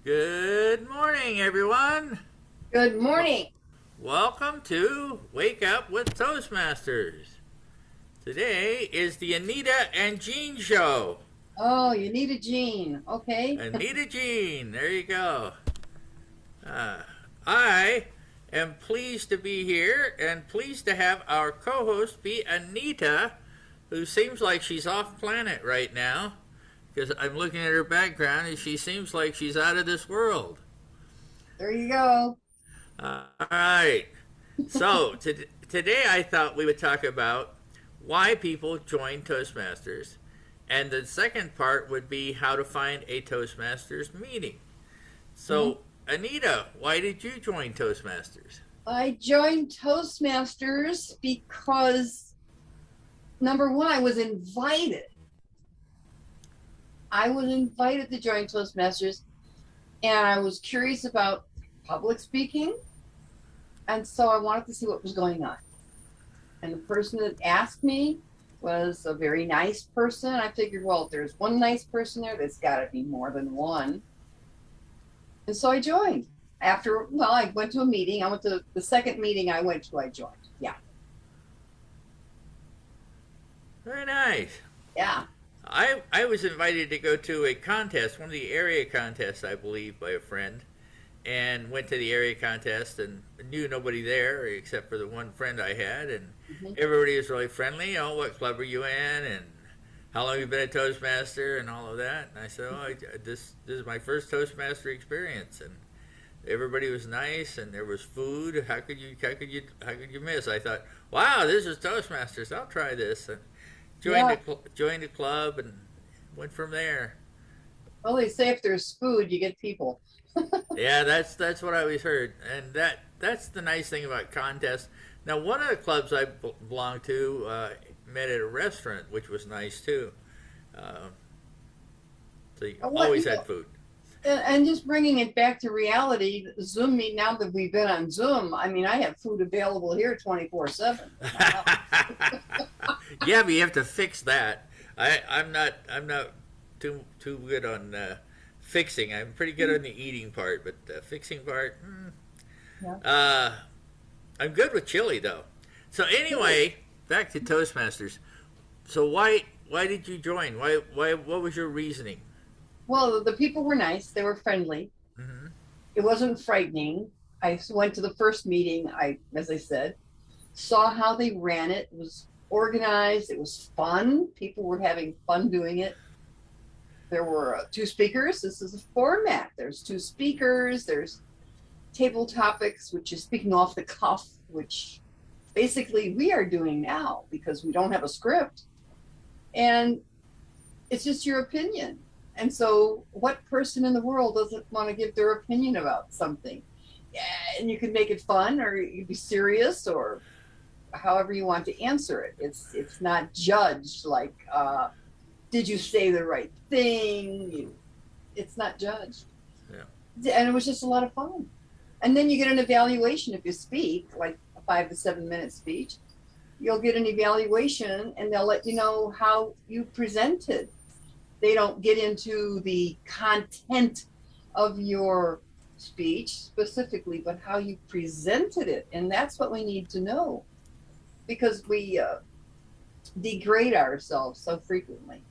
Good morning, everyone. Good Well, morning. welcome to Wake Up with Toastmasters. Today is the Anita and Jean Show. Oh, you need a gene. Okay. Anita Jean, there you go. Uh, I am pleased to be here and pleased to have our co host be Anita, who seems like she's off planet right now because I'm looking at her background and she seems like she's out of this world. There you go. All right. So today I thought we would talk about why people join Toastmasters, and the second part would be how to find a Toastmasters meeting. Mhm. So, Anita, why did you join Toastmasters? I joined Toastmasters because number one, I was invited. I was invited to join Toastmasters, and I was curious about public speaking. And so I wanted to see what was going on. And the person that asked me was a very nice person. I figured, well, if there's one nice person there, there's got to be more than one. And so I joined. I went to a meeting. I went to the second meeting I went to, I joined. Yeah. Very nice. Yeah. I was invited to go to a contest, one of the area contests, I believe, by a friend, and went to the area contest and knew nobody there except for the one friend I had, and Mhm. everybody was really friendly. Oh, what club are you in, and how long have you been a Toastmaster, and all of that. And I said, oh, this is my first Toastmaster experience, and everybody was nice, and there was food. How could you miss? I thought, wow, this is Toastmasters. I'll try this, and Yeah. joined the club, and went from there. Well, they say if there's food, you get people. Yeah, that's what I always heard, and that's the nice thing about contests. Now, one of the clubs I belonged to met at a restaurant, which was nice too. Uh, so you What always you had food. and just bringing it back to reality, Zoom meet now that we've been on Zoom. I mean, I have food available here 24/7 at my house. Yeah, but you have to fix that. I'm not too good on fixing. I'm pretty good on the eating part, but the fixing part, Yeah. uh, I'm good with chili though. So Good. anyway, back to Toastmasters. So why did you join? Why what was your reasoning? Well, the people were nice. They were friendly. Hmm. It wasn't frightening. I went to the first meeting. As I said, saw how they ran it. It was organized. It was fun. People were having fun doing it. There were two speakers. This is a format. There's two speakers. There's table topics, which is speaking off the cuff, which basically we are doing now because we don't have a script. And it's just your opinion. And so, what person in the world doesn't want to give their opinion about something? Yeah, and you can make it fun, or you can be serious, or however you want to answer it. It's not judged like, did you say the right thing? It's not judged, Yeah. and it was just a lot of fun. And then you get an evaluation if you speak, like a 5 to 7 minute speech. You'll get an evaluation, and they'll let you know how you presented. They don't get into the content of your speech specifically, but how you presented it. And that's what we need to know because we degrade ourselves so frequently.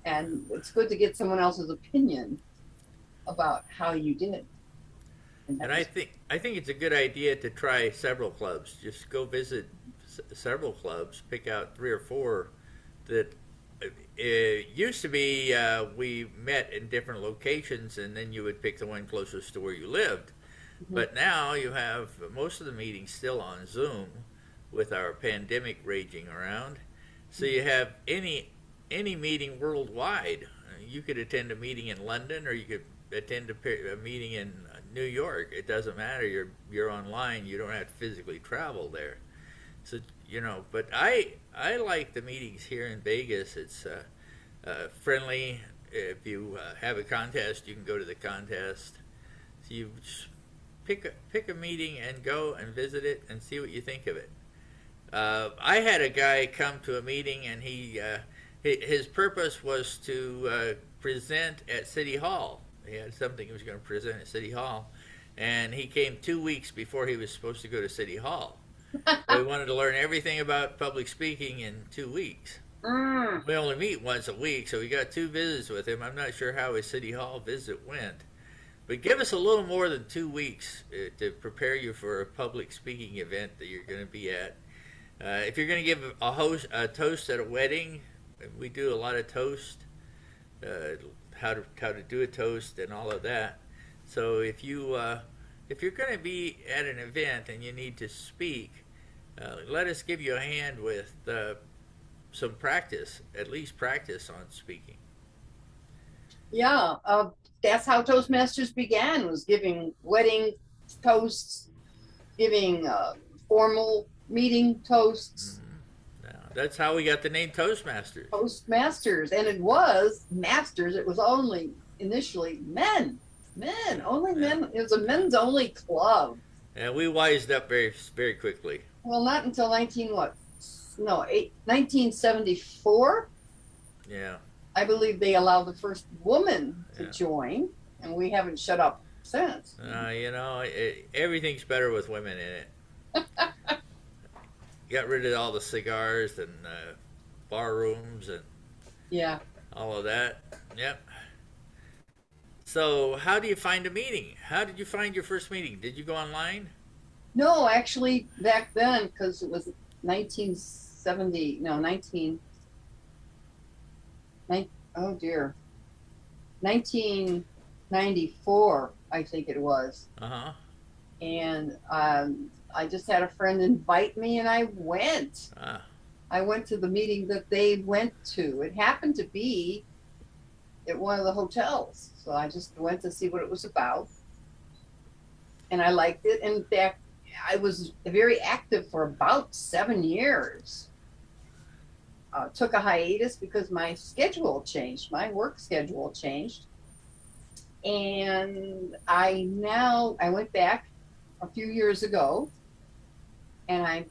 And it's good to get someone else's opinion about how you did. And And that was, I think it's a good idea to try several clubs. Just go visit several clubs, pick out three or four that it used to be we met in different locations and then you would pick the one closest to where you lived. mhm. But now you have most of the meetings still on Zoom with our pandemic raging around. So you have any meeting worldwide. You could attend a meeting in London or you could attend a meeting in New York. It doesn't matter. You're online. You don't have to physically travel there. So but I like the meetings here in Vegas. It's friendly. If you have a contest, you can go to the contest. So you just pick a meeting and go and visit it and see what you think of it. I had a guy come to a meeting and his purpose was to present at City Hall. He had something he was going to present at City Hall, and he came 2 weeks before he was supposed to go to City Hall. We wanted to learn everything about public speaking in 2 weeks. Mm. We only meet once a week, so we got 2 visits with him. I'm not sure how his City Hall visit went. But give us a little more than 2 weeks to prepare you for a public speaking event that you're going to be at. If you're going to give a toast at a wedding, we do a lot of toast, how to do a toast and all of that. So if you're going to be at an event and you need to speak, let us give you a hand with some practice, at least practice on speaking. Yeah, that's how Toastmasters began, was giving wedding toasts, giving formal meeting toasts. Now, that's how we got the name Toastmasters. Toastmasters, and it was masters. It was only initially men, only men. It was a men's only club. And we wised up very, very quickly. Well, not until 1974. Yeah. I believe they allowed the first woman to join, and we haven't shut up since. Everything's better with women in it. Got rid of all the cigars and bar rooms and all of that. Yep. So how do you find a meeting? How did you find your first meeting? Did you go online? No, actually, back then, because it was 1970, no, 1994, I think it was. Uh-huh. And I just had a friend invite me, and I went. I went to the meeting that they went to. It happened to be at one of the hotels, so I just went to see what it was about, and I liked it. In fact, I was very active for about 7 years. Took a hiatus because my schedule changed, my work schedule changed, and I went back a few years ago, and I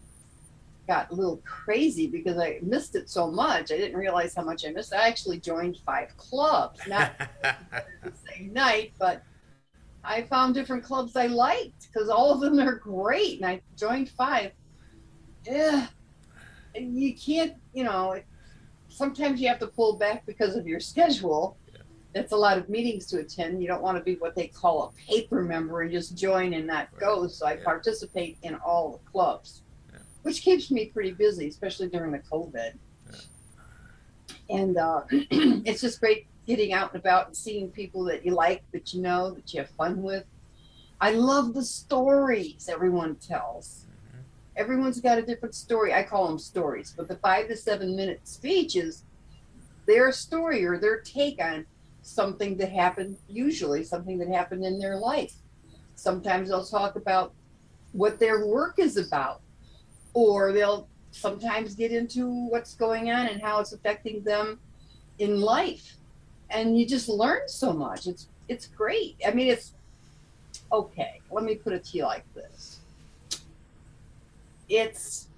got a little crazy because I missed it so much. I didn't realize how much I missed. I actually joined 5 clubs, not the same night, but I found different clubs I liked because all of them are great, and I joined 5. Yeah, you can't, sometimes you have to pull back because of your schedule. That's a lot of meetings to attend. You don't want to be what they call a paper member and just join and not go. So I participate in all the clubs, which keeps me pretty busy, especially during the COVID. And it's just great getting out and about and seeing people that you like, that you know, that you have fun with. I love the stories everyone tells. Everyone's got a different story. I call them stories, but the 5 to 7 minute speech is their story or their take on something that happened, usually something that happened in their life. Sometimes they'll talk about what their work is about, or they'll sometimes get into what's going on and how it's affecting them in life. And you just learn so much. It's great. I mean, it's okay. Let me put it to you like this. It's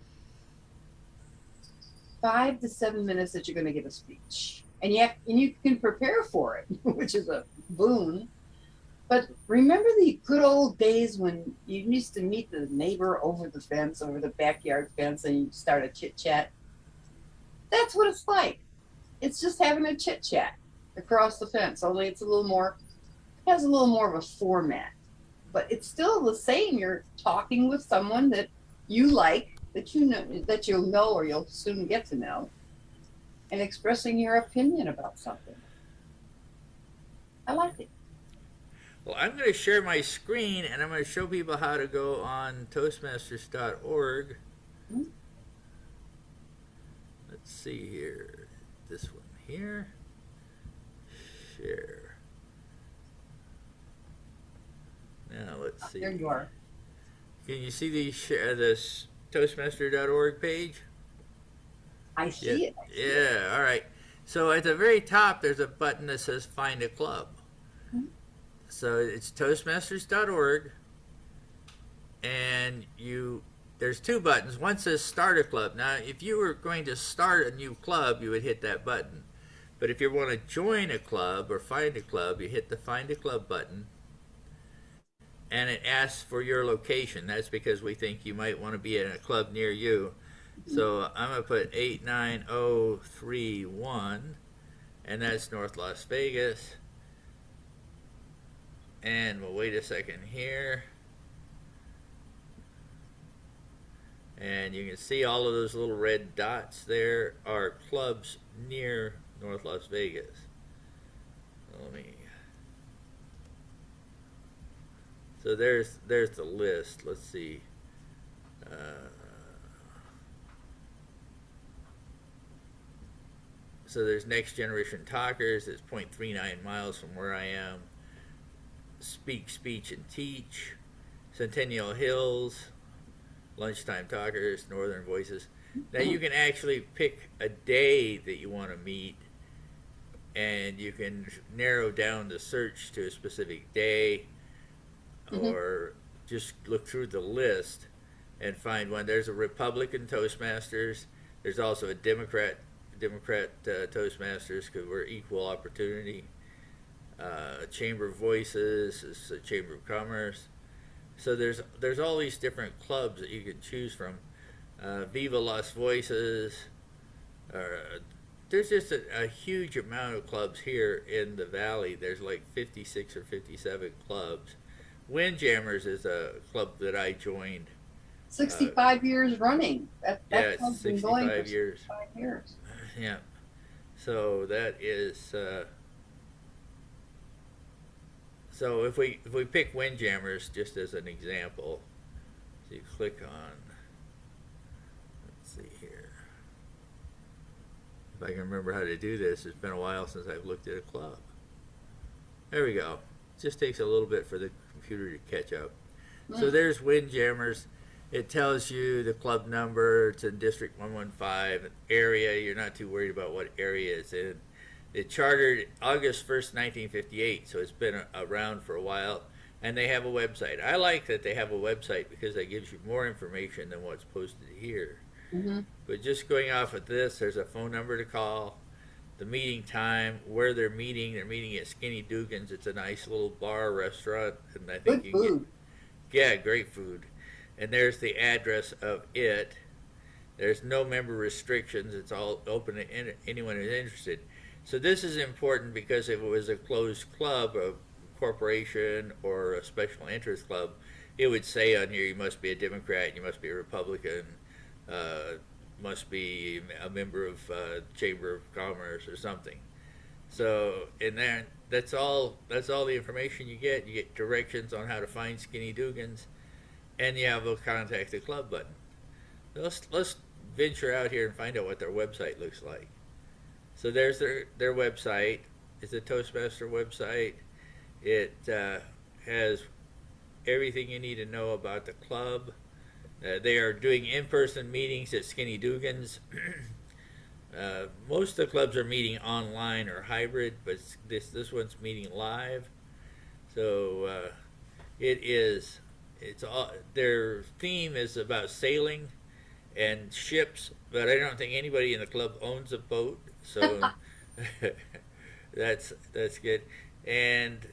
5 to 7 minutes that you're going to give a speech, and you can prepare for it, which is a boon. But remember the good old days when you used to meet the neighbor over the fence, over the backyard fence, and you start a chit chat? That's what it's like. It's just having a chit chat across the fence, only it has a little more of a format. But it's still the same. You're talking with someone that you like, that you'll know or you'll soon get to know, and expressing your opinion about something. I like it. Well, I'm going to share my screen, and I'm going to show people how to go on Toastmasters.org. Mm-hmm. Let's see here. This one here. Share. Now let's see. There you are. Can you see this Toastmaster.org page? I see it. Yeah, all right. So at the very top, there's a button that says Find a Club. Mm-hmm. So it's Toastmasters.org, and there's 2 buttons. One says Start a Club. Now, if you were going to start a new club, you would hit that button. But if you want to join a club or find a club, you hit the Find a Club button, and it asks for your location. That's because we think you might want to be in a club near you. So I'm going to put 89031, and that's North Las Vegas. And we'll wait a second here. And you can see all of those little red dots there are clubs near North Las Vegas. So there's the list. Let's see. So there's Next Generation Talkers. It's 0.39 miles from where I am. Speak, Speech, and Teach. Centennial Hills. Lunchtime Talkers. Northern Voices. Now you can actually pick a day that you want to meet, and you can narrow down the search to a specific day, or just look through the list and find one. There's a Republican Toastmasters. There's also a Democrat Toastmasters, because we're equal opportunity. Chamber of Voices is a Chamber of Commerce. So there's all these different clubs that you can choose from. Viva Las Voices. There's just a huge amount of clubs here in the valley. There's like 56 or 57 clubs. Windjammers is a club that I joined. 65 years running. That Yeah, club's it's been going for 65 years. 65 years. Yeah. So that is. So if we pick Windjammers just as an example, so you click on. Let's see here. If I can remember how to do this, it's been a while since I've looked at a club. There we go. It just takes a little bit for the computer to catch up. So there's Windjammers. It tells you the club number. It's in District 115. Area, you're not too worried about what area it's in. It chartered August 1st, 1958, so it's been around for a while. And they have a website. I like that they have a website because that gives you more information than what's posted here. But just going off of this, there's a phone number to call, the meeting time, where they're meeting. They're meeting at Skinny Dugan's. It's a nice little bar restaurant, and I think Good food. Yeah, great food. And there's the address of it. There's no member restrictions. It's all open to anyone who's interested. So this is important because if it was a closed club, a corporation, or a special interest club, it would say on here you must be a Democrat, you must be a Republican, must be a member of Chamber of Commerce or something. So in there, that's all the information you get. You get directions on how to find Skinny Dugan's, and you have a contact the club button. Let's venture out here and find out what their website looks like. So there's their website. It's a Toastmaster website. It has everything you need to know about the club. They are doing in-person meetings at Skinny Dugan's. Most of the clubs are meeting online or hybrid, but this one's meeting live. So it's all, their theme is about sailing and ships, but I don't think anybody in the club owns a boat, so that's good. And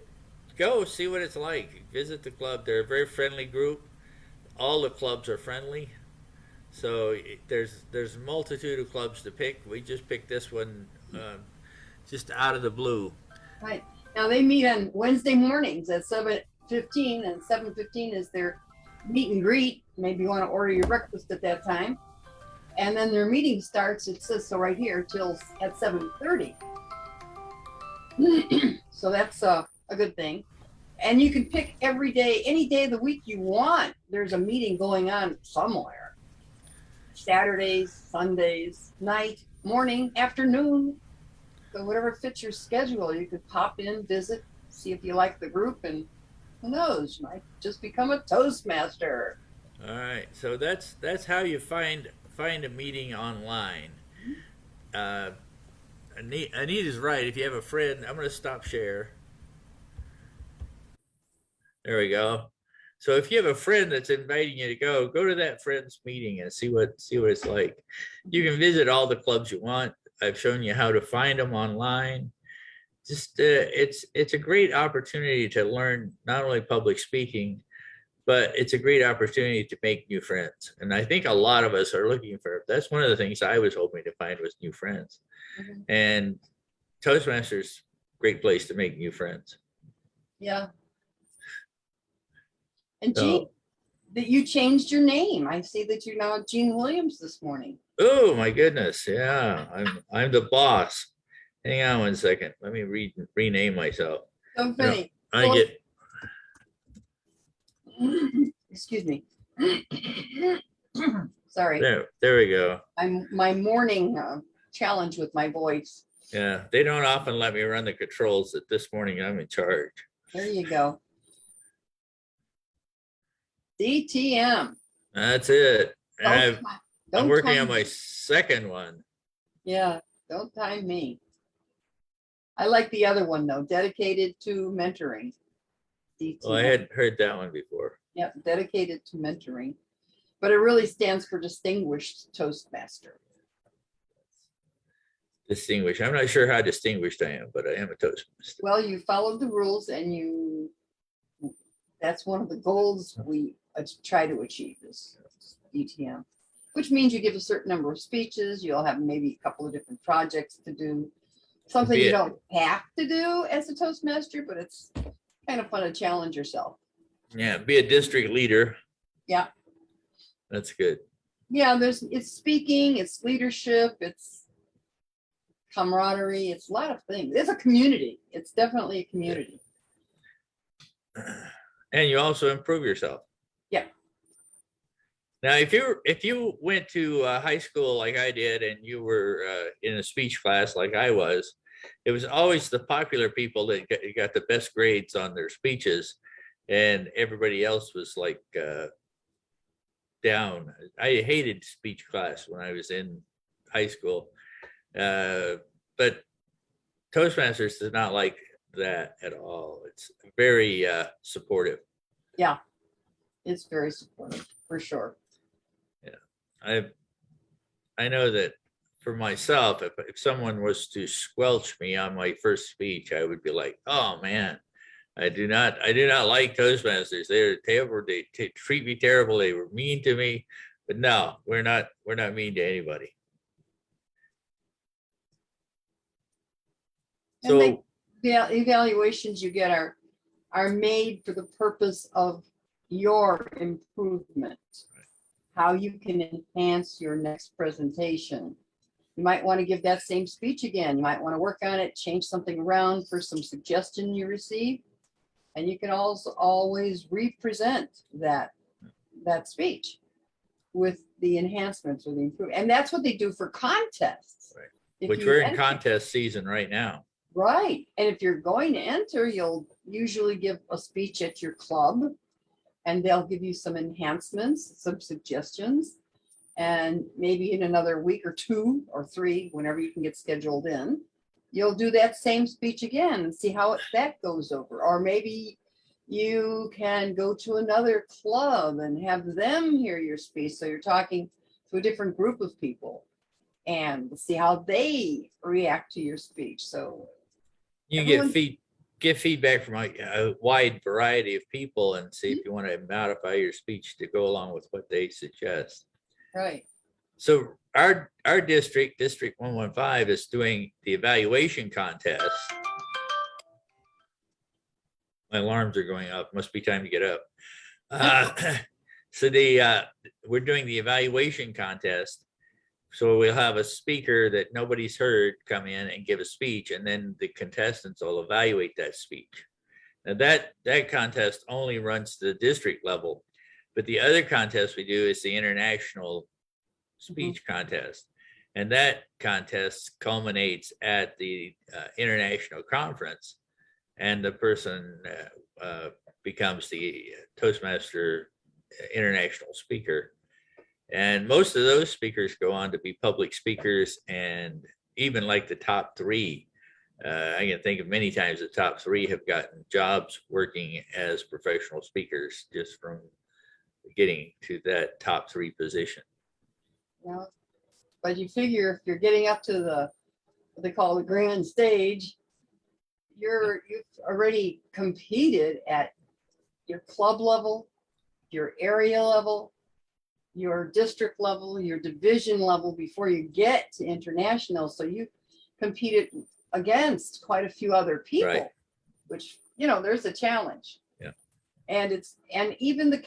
go see what it's like. Visit the club. They're a very friendly group. All the clubs are friendly. So there's a multitude of clubs to pick. We just picked this one just out of the blue. Right. Now they meet on Wednesday mornings at 7:15, and 7:15 is their meet and greet. Maybe you want to order your breakfast at that time. And then their meeting starts, it says so right here, till at 7:30. So that's a good thing. And you can pick every day, any day of the week you want. There's a meeting going on somewhere. Saturdays, Sundays, night, morning, afternoon. So whatever fits your schedule, you could pop in, visit, see if you like the group, and who knows, you might just become a Toastmaster. All right, so that's how you find a meeting online. Anita's right. If you have a friend, I'm going to stop share. There we go. So if you have a friend that's inviting you to go to that friend's meeting and see what it's like. You can visit all the clubs you want. I've shown you how to find them online. Just it's a great opportunity to learn not only public speaking, but it's a great opportunity to make new friends. And I think a lot of us are looking for, that's one of the things I was hoping to find was new friends. Mhm. And Toastmasters, great place to make new friends. Yeah. And Jean, So, that you changed your name. I see that you're now Jean Williams this morning. oh my goodness, yeah, I'm the boss. Hang on one second. Let me rename myself. So I, funny. I get Excuse me. Sorry. there we go. I'm my morning challenge with my voice. Yeah, they don't often let me run the controls, that this morning I'm in charge. There you go. DTM. That's it. And Don't, I'm working time on my me. second one. Yeah, don't time me. I like the other one though, dedicated to mentoring. DTM. Well, I had heard that one before. Yep, dedicated to mentoring. But it really stands for distinguished Toastmaster. Distinguished. I'm not sure how distinguished I am, but I am a Toastmaster. Well, you followed the rules and that's one of the goals we try to achieve is DTM, which means you give a certain number of speeches. You'll have maybe a couple of different projects to do, something you don't have to do as a Toastmaster, but it's kind of fun to challenge yourself. Yeah, be a district leader. Yeah. That's good. Yeah, it's speaking, it's leadership, it's camaraderie, it's a lot of things. It's a community. It's definitely a community. And you also improve yourself. Yeah. Now, if you went to high school like I did, and you were in a speech class like I was, it was always the popular people that got the best grades on their speeches, and everybody else was like down. I hated speech class when I was in high school, but Toastmasters is not like that at all. It's very supportive. Yeah, it's very supportive for sure. Yeah, I know that for myself, if someone was to squelch me on my first speech, I would be like, oh man, I do not like Toastmasters. They're terrible. They treat me terrible. They were mean to me. But no, we're not mean to anybody. And the evaluations you get are made for the purpose of your improvement, how you can enhance your next presentation. You might want to give that same speech again. You might want to work on it, change something around for some suggestion you receive. And you can also always represent that speech with the enhancements or the improvement. And that's what they do for contests. Right. Which we're in contest season right now. Right. And if you're going to enter, you'll usually give a speech at your club, and they'll give you some enhancements, some suggestions. And maybe in another week or 2 or 3, whenever you can get scheduled in, you'll do that same speech again and see how that goes over. Or maybe you can go to another club and have them hear your speech. So you're talking to a different group of people and see how they react to your speech. So you get feedback from a wide variety of people and see if you want to modify your speech to go along with what they suggest. Right. So our district 115, is doing the evaluation contest. My alarms are going up. Must be time to get up. So we're doing the evaluation contest. So we'll have a speaker that nobody's heard come in and give a speech, and then the contestants will evaluate that speech. Now that contest only runs to the district level, but the other contest we do is the international speech contest, and that contest culminates at the international conference, and the person becomes the Toastmaster international speaker. And most of those speakers go on to be public speakers, and even like the top 3. I can think of many times the top 3 have gotten jobs working as professional speakers just from getting to that top 3 position. Yeah. But you figure if you're getting up to the what they call the grand stage, you've already competed at your club level, your area level, your district level, your division level before you get to international. So you competed against quite a few other people, Right. which, you know, there's a challenge. Yeah. And even the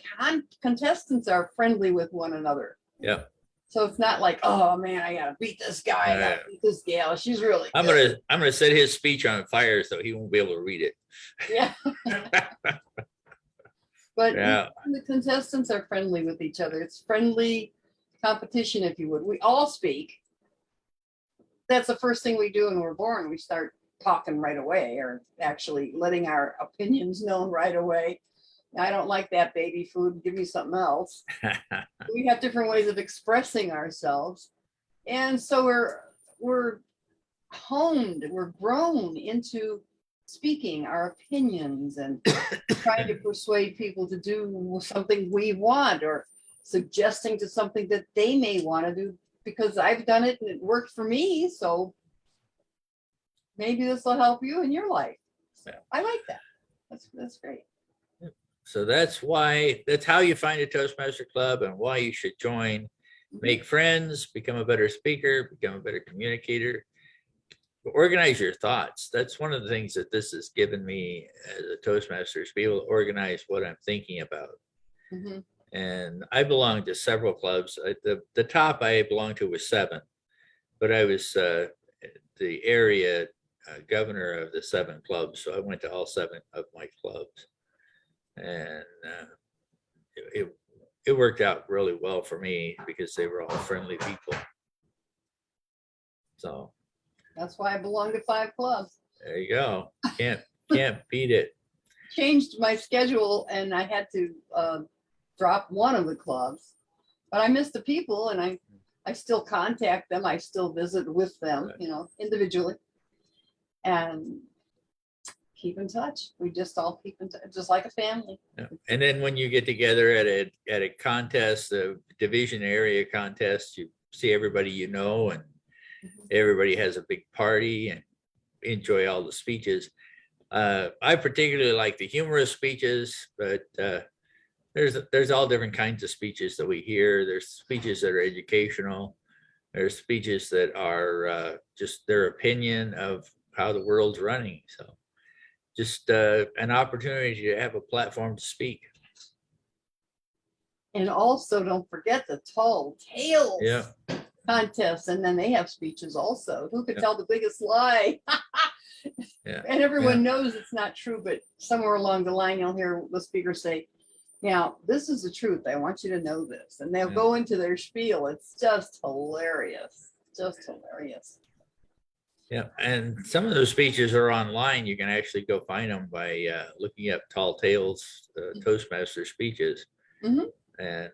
contestants are friendly with one another. Yeah. So it's not like, oh man, I gotta beat this guy, I gotta beat this gal. She's really good. I'm gonna set his speech on fire so he won't be able to read it. Yeah. But Yeah. the contestants are friendly with each other. It's friendly competition, if you would. We all speak. That's the first thing we do when we're born. We start talking right away, or actually letting our opinions known right away. I don't like that baby food. Give me something else. We have different ways of expressing ourselves. And so we're honed, we're grown into speaking our opinions and trying to persuade people to do something we want, or suggesting to something that they may want to do because I've done it and it worked for me. So maybe this will help you in your life. So I like that. That's great. So that's how you find a Toastmaster club and why you should join. Make friends, become a better speaker, become a better communicator, organize your thoughts. That's one of the things that this has given me as a Toastmaster, to be able to organize what I'm thinking about. Mm-hmm. And I belong to several clubs. The top I belonged to was 7, but I was the area governor of the 7 clubs. So I went to all 7 of my clubs. And it worked out really well for me because they were all friendly people. So that's why I belong to 5 clubs. There you go. Can't beat it. Changed my schedule and I had to drop one of the clubs, but I miss the people and I still contact them. I still visit with them, you know, individually, and keep in touch. We just all keep in touch, just like a family. Yeah. And then when you get together at a contest, a division area contest, you see everybody you know, and everybody has a big party and enjoy all the speeches. I particularly like the humorous speeches, but there's all different kinds of speeches that we hear. There's speeches that are educational. There's speeches that are just their opinion of how the world's running. So just an opportunity to have a platform to speak. And also don't forget the tall tales. Yeah. Contests, and then they have speeches also. Who could tell the biggest lie? Yeah. And everyone knows it's not true, but somewhere along the line you'll hear the speaker say, now this is the truth, I want you to know this, and they'll go into their spiel. It's just hilarious. Yeah, and some of those speeches are online. You can actually go find them by looking up Tall Tales Toastmaster speeches. Mm-hmm. And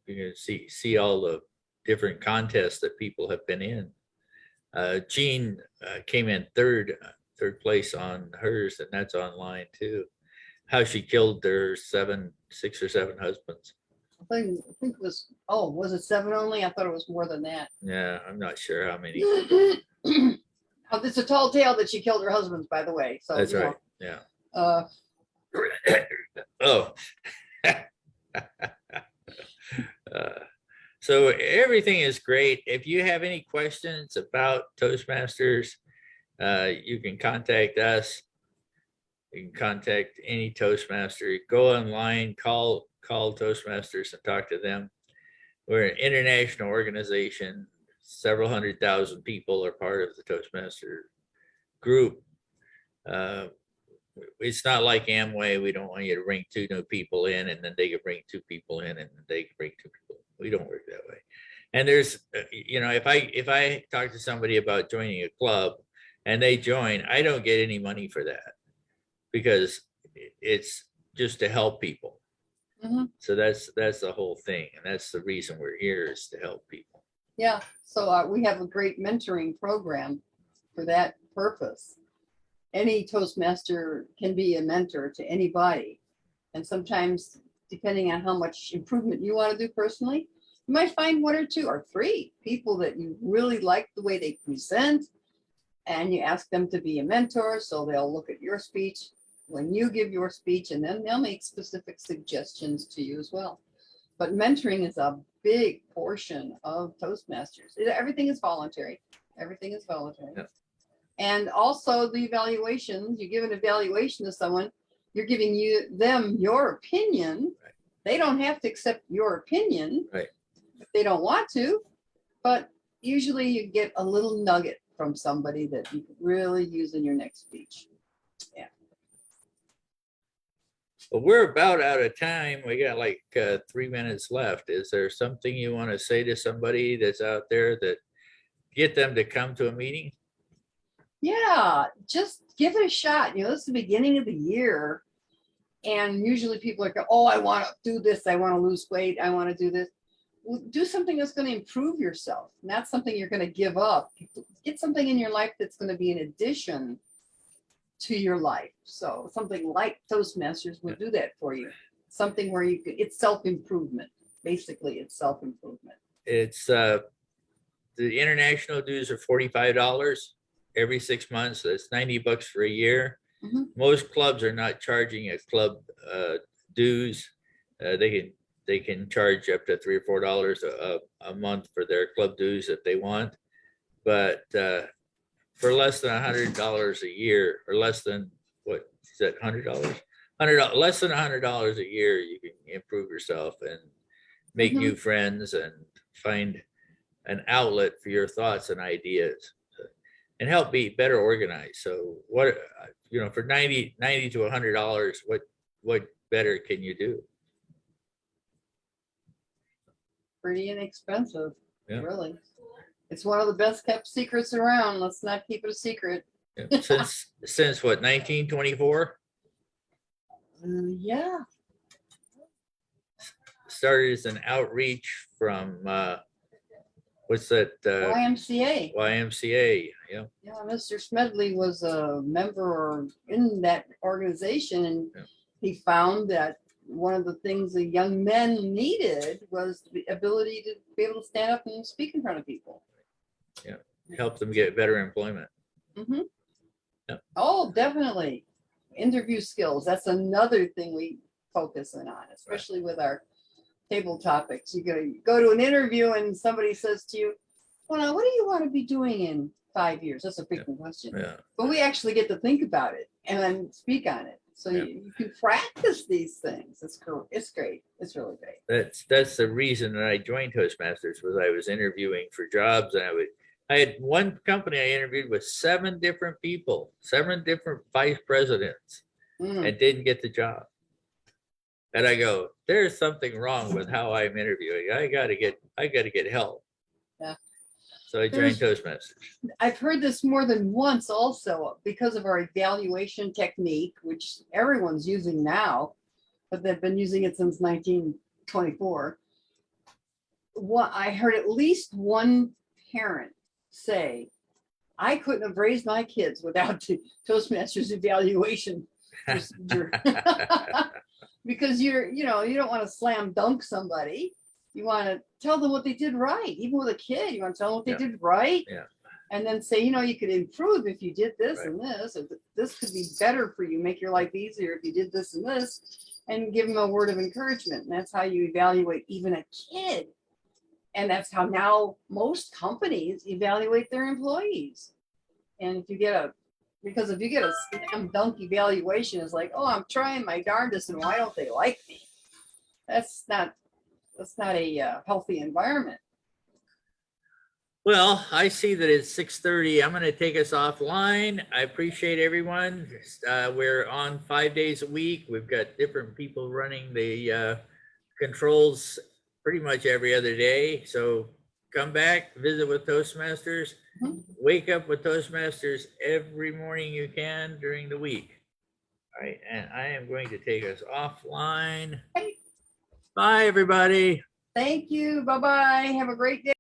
you can see all the different contests that people have been in. Jean came in third place on hers, and that's online too. How she killed their 6 or 7 husbands. I think it was, was it 7 only? I thought it was more than that. Yeah, I'm not sure how many. It's a tall tale that she killed her husbands, by the way. So that's right. Yeah. Oh. So everything is great. If you have any questions about Toastmasters, you can contact us. You can contact any Toastmaster. Go online, call Toastmasters and talk to them. We're an international organization. Several 100,000 people are part of the Toastmaster group. It's not like Amway. We don't want you to bring 2 new people in and then they can bring 2 people in and they can bring 2 people. We don't work that way. And there's, if I talk to somebody about joining a club and they join, I don't get any money for that because it's just to help people. Mm-hmm. So that's the whole thing. And that's the reason we're here, is to help people. Yeah. So we have a great mentoring program for that purpose. Any Toastmaster can be a mentor to anybody. And sometimes, depending on how much improvement you want to do personally, you might find 1 or 2 or 3 people that you really like the way they present, and you ask them to be a mentor. So they'll look at your speech when you give your speech, and then they'll make specific suggestions to you as well. But mentoring is a big portion of Toastmasters. Everything is voluntary. Everything is voluntary. Yeah. And also the evaluations, you give an evaluation to someone, you're giving them your opinion. Right. They don't have to accept your opinion. Right. If they don't want to, but usually you get a little nugget from somebody that you could really use in your next speech. Yeah. Well, we're about out of time. We got like 3 minutes left. Is there something you want to say to somebody that's out there that get them to come to a meeting? Yeah, just give it a shot. You know, it's the beginning of the year. And usually people are, oh, I want to do this. I want to lose weight. I want to do this. Well, do something that's going to improve yourself, not something you're going to give up. Get something in your life that's going to be an addition to your life. So something like Toastmasters will do that for you. Something where you could, it's self-improvement. Basically, it's self-improvement. It's the international dues are $45 every 6 months. That's $90 for a year. Mm-hmm. Most clubs are not charging a club dues. They can charge up to $3 or $4 a month for their club dues if they want. But for less than $100 a year, or less than, what is that, $100? Less than $100 a year, you can improve yourself and make Mm-hmm. new friends and find an outlet for your thoughts and ideas, and help be better organized. So what, you know, for $90 to $100, what better can you do? Pretty inexpensive, Yeah. really. It's one of the best kept secrets around. Let's not keep it a secret. Yeah. Since what, 1924? Yeah. Started as an outreach from what's that? YMCA. YMCA. Yeah. Yeah, Mr. Smedley was a member in that organization, and Yeah. he found that one of the things the young men needed was the ability to be able to stand up and speak in front of people. Yeah. Help them get better employment. Mm-hmm. Yeah. Oh, definitely. Interview skills. That's another thing we focus in on, especially with our table topics. You go to an interview and somebody says to you, well, now, what do you want to be doing in 5 years? That's a frequent question. Yeah. But we actually get to think about it and then speak on it. So Yeah. you can practice these things. It's great. It's really great. That's the reason that I joined Toastmasters, was I was interviewing for jobs, and I had one company I interviewed with 7 different people, 7 different vice presidents, and didn't get the job. And I go, there's something wrong with how I'm interviewing. I gotta get help. Yeah. So I joined Toastmasters. I've heard this more than once also because of our evaluation technique, which everyone's using now, but they've been using it since 1924. I heard at least one parent say, I couldn't have raised my kids without the Toastmasters evaluation procedure. Because you don't want to slam dunk somebody. You want to tell them what they did right. Even with a kid, you want to tell them what they did right. Yeah. And then say, you could improve if you did this Right. and this, or this could be better for you, make your life easier if you did this and this, and give them a word of encouragement. And that's how you evaluate even a kid. And that's how now most companies evaluate their employees. And if you get a slam dunk evaluation, it's like, oh, I'm trying my darndest and why don't they like me? That's not a healthy environment. Well, I see that it's 6:30. I'm going to take us offline. I appreciate everyone. We're on 5 days a week. We've got different people running the controls pretty much every other day. So come back, visit with Toastmasters, wake up with Toastmasters every morning you can during the week. All right, and I am going to take us offline. Hey. Bye, everybody. Thank you. Bye-bye. Have a great day.